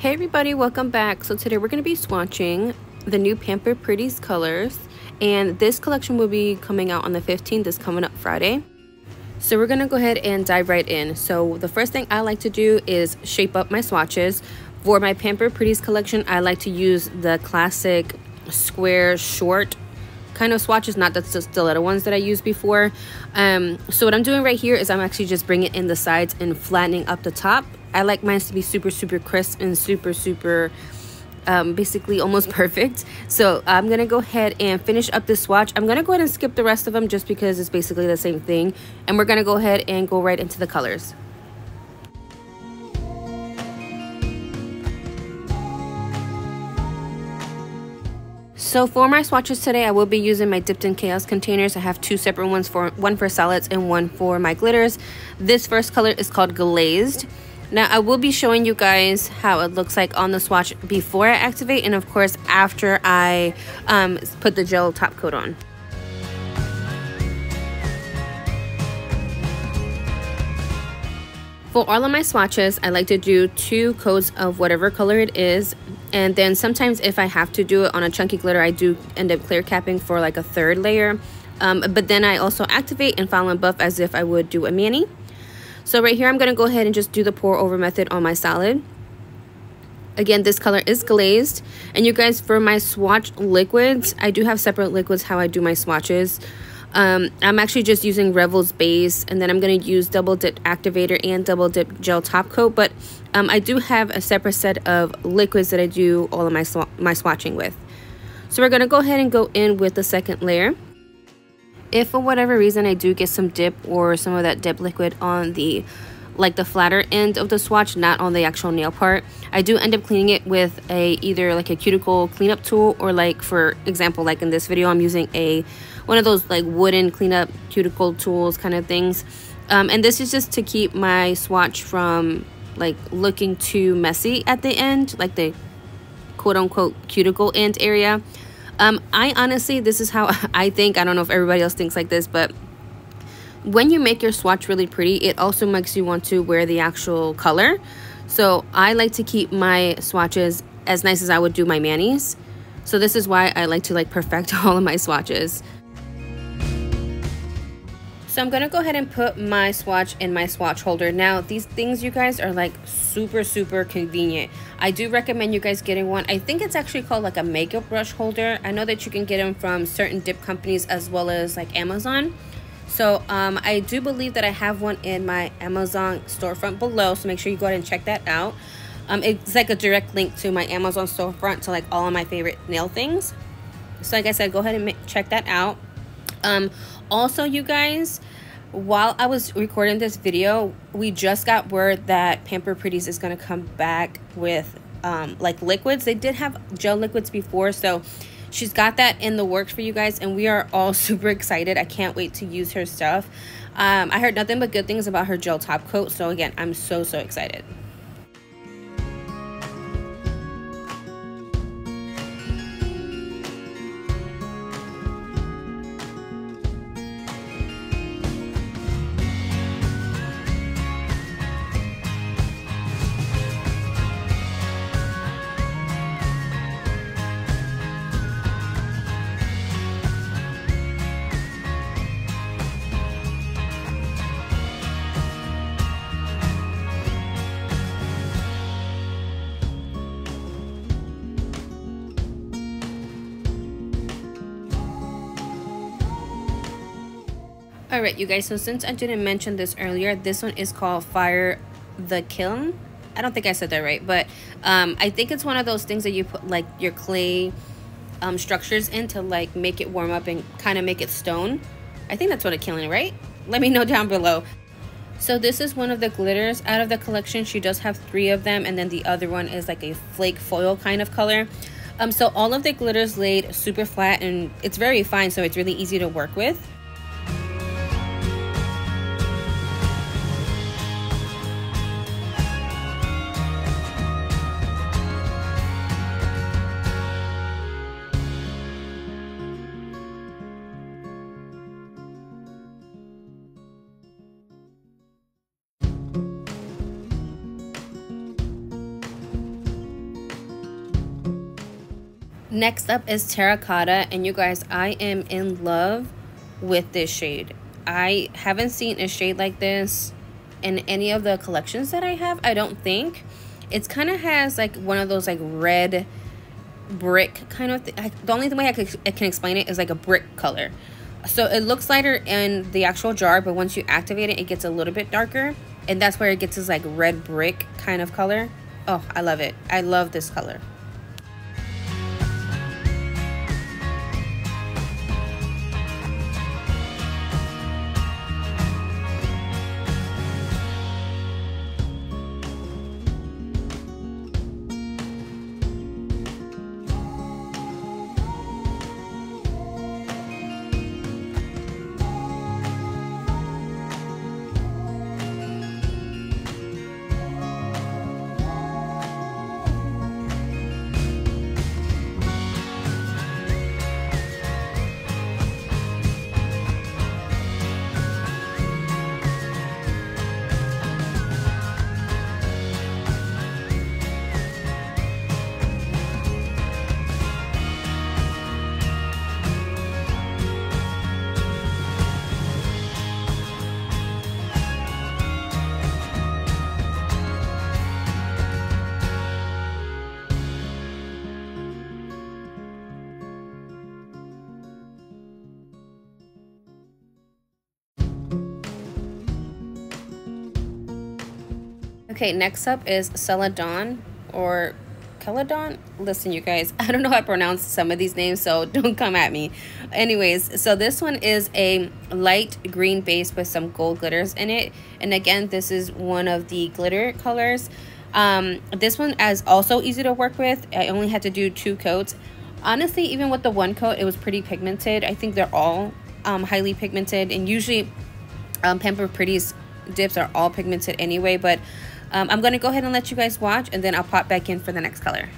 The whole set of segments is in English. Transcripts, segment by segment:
Hey everybody, welcome back. So today we're going to be swatching the new Pampered Pretties colors, and this collection will be coming out on the 15th, this coming up Friday. So we're going to go ahead and dive right in. So the first thing I like to do is shape up my swatches. For my Pampered Pretties collection, I like to use the classic square short kind of swatches, not the stiletto ones that I used before. So what I'm doing right here is I'm actually just bringing in the sides and flattening up the top. I like mine to be super crisp and super basically almost perfect. So I'm gonna go ahead and finish up this swatch. I'm gonna go ahead and skip the rest of them just because it's basically the same thing, and we're gonna go ahead and go right into the colors. So for my swatches today, I will be using my Dipped in Chaos containers. I have two separate ones, one for solids and one for my glitters. This first color is called Glazed. Now I will be showing you guys how it looks like on the swatch before I activate, and of course after I put the gel top coat on. For all of my swatches, I like to do 2 coats of whatever color it is, and then sometimes if I have to do it on a chunky glitter, I do end up clear capping for like a 3rd layer. But then I also activate and file and buff as if I would do a mani. So right here, I'm going to go ahead and just do the pour over method on my solid. Again, this color is Glazed. And you guys, for my swatch liquids, I do have separate liquids how I do my swatches. I'm actually just using Revel's base, and then I'm going to use double dip activator and double dip gel top coat. But I do have a separate set of liquids that I do all of my swatching with. So we're going to go ahead and go in with the 2nd layer. If for whatever reason I do get some dip or some of that dip liquid on the flatter end of the swatch, not on the actual nail part, I do end up cleaning it with either like a cuticle cleanup tool, or like for example, like in this video, I'm using one of those like wooden cleanup cuticle tools kind of things. And this is just to keep my swatch from like looking too messy at the end, like the quote unquote cuticle end area. I honestly, this is how I think. I don't know if everybody else thinks like this, but when you make your swatch really pretty, it also makes you want to wear the actual color. So I like to keep my swatches as nice as I would do my manis. So this is why I like to perfect all of my swatches. So I'm gonna go ahead and put my swatch in my swatch holder. Now these things, you guys, are like super convenient. I do recommend you guys getting one. I think it's actually called like a makeup brush holder. I know that you can get them from certain dip companies as well as like Amazon. So I do believe that I have one in my Amazon storefront below, so make sure you go ahead and check that out. It's like a direct link to my Amazon storefront to like all of my favorite nail things. So like I said, go ahead and check that out. Also, you guys, while I was recording this video, we just got word that Pampered Pretties is going to come back with like liquids. They did have gel liquids before, so she's got that in the works for you guys, and we are all super excited. I can't wait to use her stuff. I heard nothing but good things about her gel top coat, so again, I'm so excited. Alright, you guys, so since I didn't mention this earlier, this one is called Fire the Kiln. I don't think I said that right, but I think it's one of those things that you put like your clay structures in to like make it warm up and kind of make it stone. I think that's what a kiln is, right? Let me know down below. So this is one of the glitters out of the collection. She does have 3 of them, and then the other one is like a flake foil kind of color. So all of the glitters laid super flat, and it's very fine, so it's really easy to work with. Next up is Terracotta, and you guys, I am in love with this shade. I haven't seen a shade like this in any of the collections that I have, I don't think. It's kind of has like one of those like red brick kind of thing. The only way I can explain it is like a brick color. So it looks lighter in the actual jar, but once you activate it, it gets a little bit darker, and that's where it gets this like red brick kind of color. Oh, I love it. I love this color. Okay, next up is CELADON or CELADON. Listen, you guys, I don't know how to pronounce some of these names, so don't come at me. Anyways, so this one is a light green base with some gold glitters in it. And again, this is one of the glitter colors. This one is also easy to work with. I only had to do 2 coats. Honestly, even with the 1 coat, it was pretty pigmented. I think they're all highly pigmented, and usually Pampered Pretties dips are all pigmented anyway, but I'm going to go ahead and let you guys watch, and then I'll pop back in for the next color.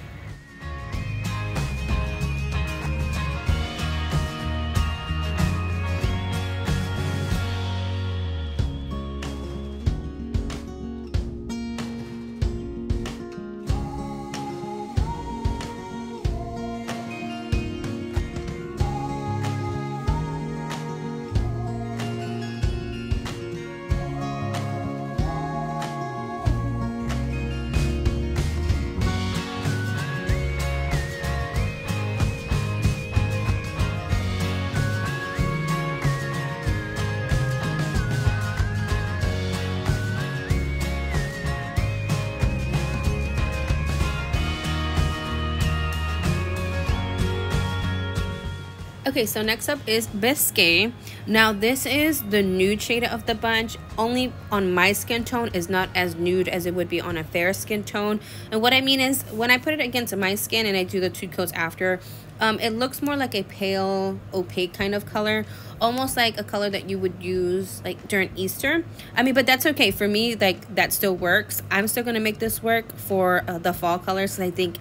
Okay, so next up is BISQUE. Now this is the nude shade of the bunch. Only on my skin tone is not as nude as it would be on a fair skin tone. And what I mean is, when I put it against my skin and I do the 2 coats after, it looks more like a pale, opaque kind of color. Almost like a color that you would use like during Easter. I mean, but that's okay. For me, like, that still works. I'm still going to make this work for the fall colors, because I think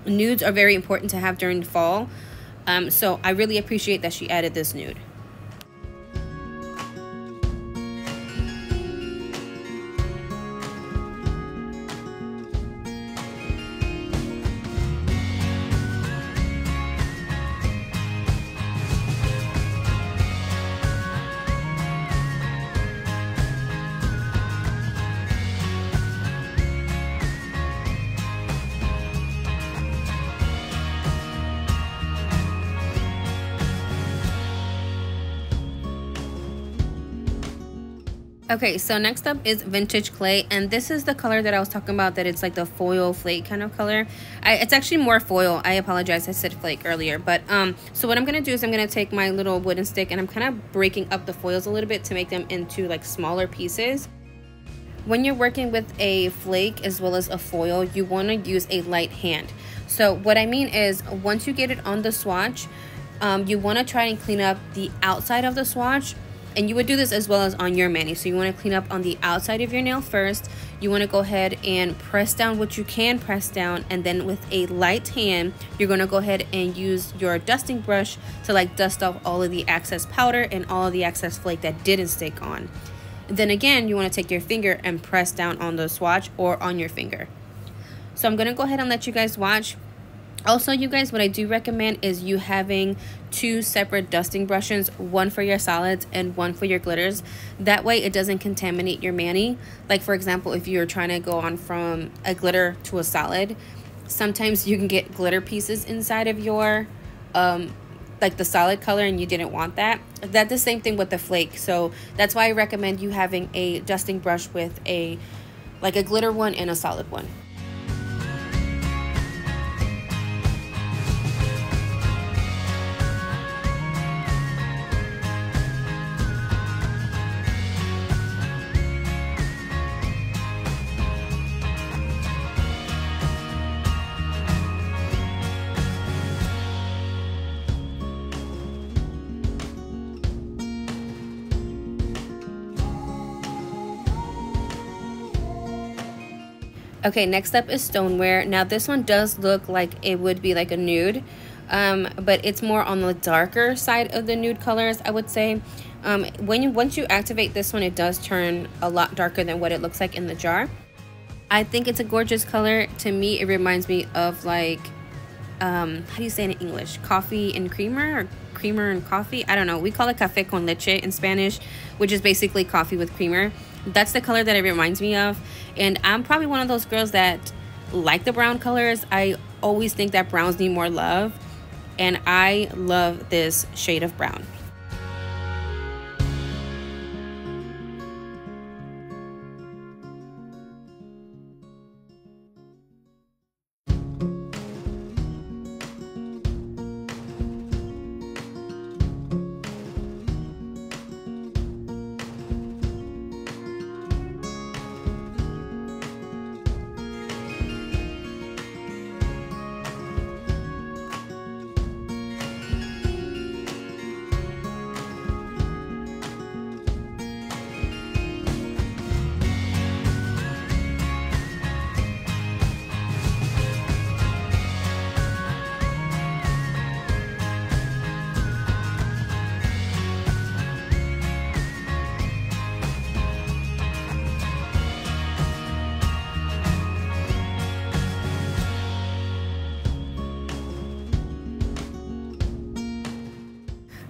nudes are very important to have during fall. So I really appreciate that she added this nude. Okay, so next up is Vintage Clay, and this is the color that I was talking about, that it's like the foil flake kind of color. It's actually more foil. I apologize, I said flake earlier. But so what I'm going to do is I'm going to take my little wooden stick, and I'm kind of breaking up the foils a little bit to make them into like smaller pieces. When you're working with a flake as well as a foil, you want to use a light hand. So what I mean is, once you get it on the swatch, you want to try and clean up the outside of the swatch. And you would do this as well as on your mani. So you want to clean up on the outside of your nail first. You want to go ahead and press down what you can press down. And then with a light hand, you're going to go ahead and use your dusting brush to like dust off all of the excess powder and all of the excess flake that didn't stick on. And then again, you want to take your finger and press down on the swatch or on your finger. So I'm going to go ahead and let you guys watch. Also, you guys, what I do recommend is you having 2 separate dusting brushes, one for your solids and one for your glitters. That way it doesn't contaminate your mani. Like for example, if you're trying to go on from a glitter to a solid, sometimes you can get glitter pieces inside of your like the solid color, and you didn't want that. That's the same thing with the flake. So that's why I recommend you having a dusting brush with a glitter one and a solid one. Okay, next up is Stoneware. Now this one does look like it would be like a nude, but it's more on the darker side of the nude colors, I would say. Once you activate this one, it does turn a lot darker than what it looks like in the jar. I think it's a gorgeous color. To me, it reminds me of like, how do you say it in English? Coffee and creamer, or creamer and coffee? I don't know. We call it café con leche in Spanish, which is basically coffee with creamer. That's the color that it reminds me of. And I'm probably one of those girls that like the brown colors. I always think that browns need more love, and I love this shade of brown.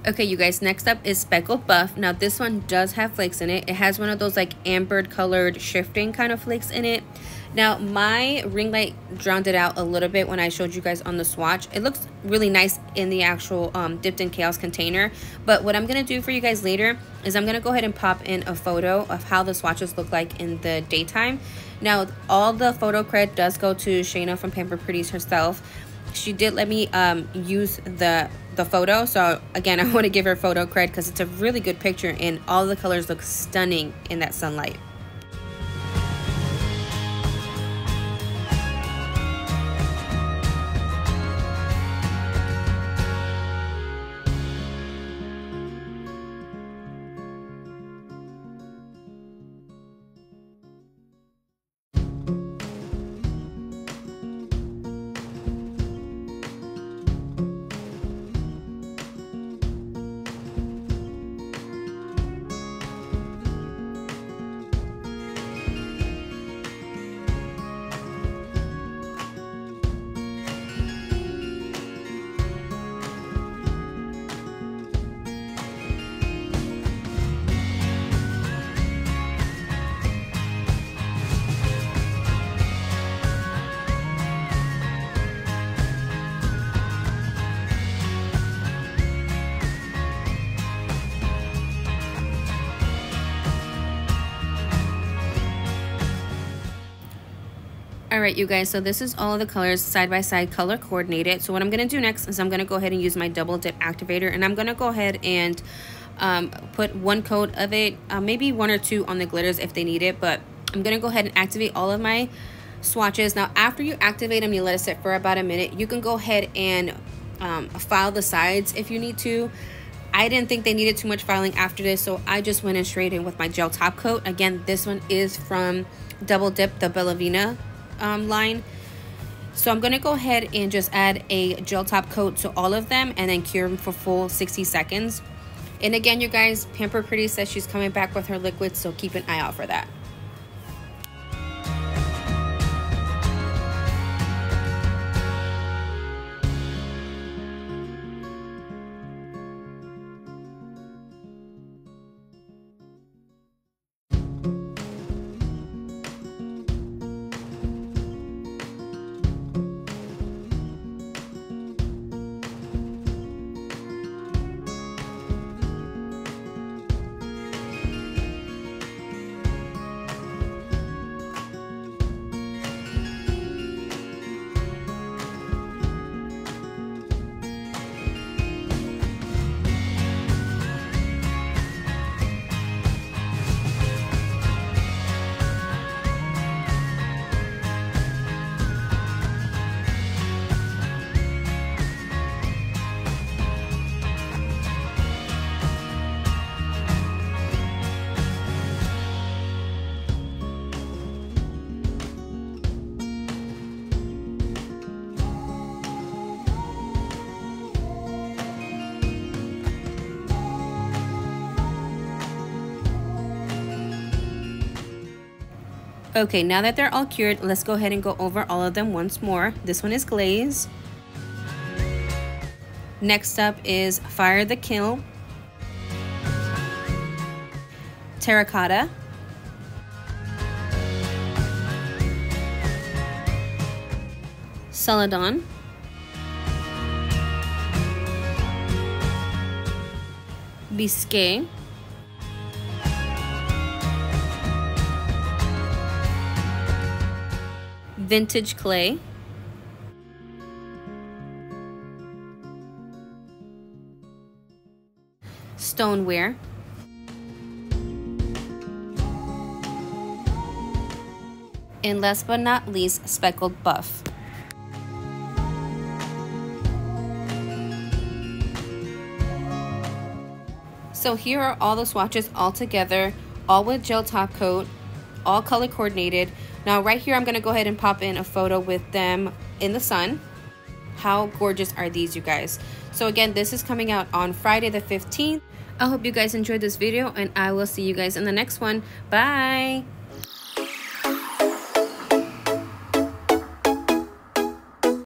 Okay, you guys, next up is Speckled Buff. Now this one does have flakes in it. It has one of those like ambered colored shifting kind of flakes in it. Now my ring light drowned it out a little bit when I showed you guys on the swatch. It looks really nice in the actual Dipped in Chaos container. But what I'm going to do for you guys later is I'm going to go ahead and pop in a photo of how the swatches look like in the daytime. Now all the photo cred does go to Shayna from Pampered Pretties herself. She did let me use the photo, so again, I want to give her photo cred because it's a really good picture and all the colors look stunning in that sunlight. Alright you guys, so this is all of the colors side by side color coordinated. So what I'm going to do next is I'm going to go ahead and use my double dip activator, and I'm going to go ahead and put one coat of it, maybe one or two on the glitters if they need it, but I'm going to go ahead and activate all of my swatches. Now after you activate them, you let it sit for about a minute. You can go ahead and file the sides if you need to. I didn't think they needed too much filing after this, so I just went in straight in with my gel top coat. Again, this one is from Double Dip, the Bellavina line. So I'm going to go ahead and just add a gel top coat to all of them and then cure them for full 60 seconds. And again, you guys, Pampered Pretty says she's coming back with her liquid, so keep an eye out for that. Okay, now that they're all cured, let's go ahead and go over all of them once more. This one is glaze. Next up is Fire the Kiln, Terracotta, CELADON, BISQUE, Vintage Clay, Stoneware, and last but not least, Speckled Buff. So here are all the swatches all together, all with gel top coat, all color coordinated. Now right here, I'm gonna go ahead and pop in a photo with them in the sun. How gorgeous are these, you guys? So again, this is coming out on Friday the 15th. I hope you guys enjoyed this video, and I will see you guys in the next one. Bye!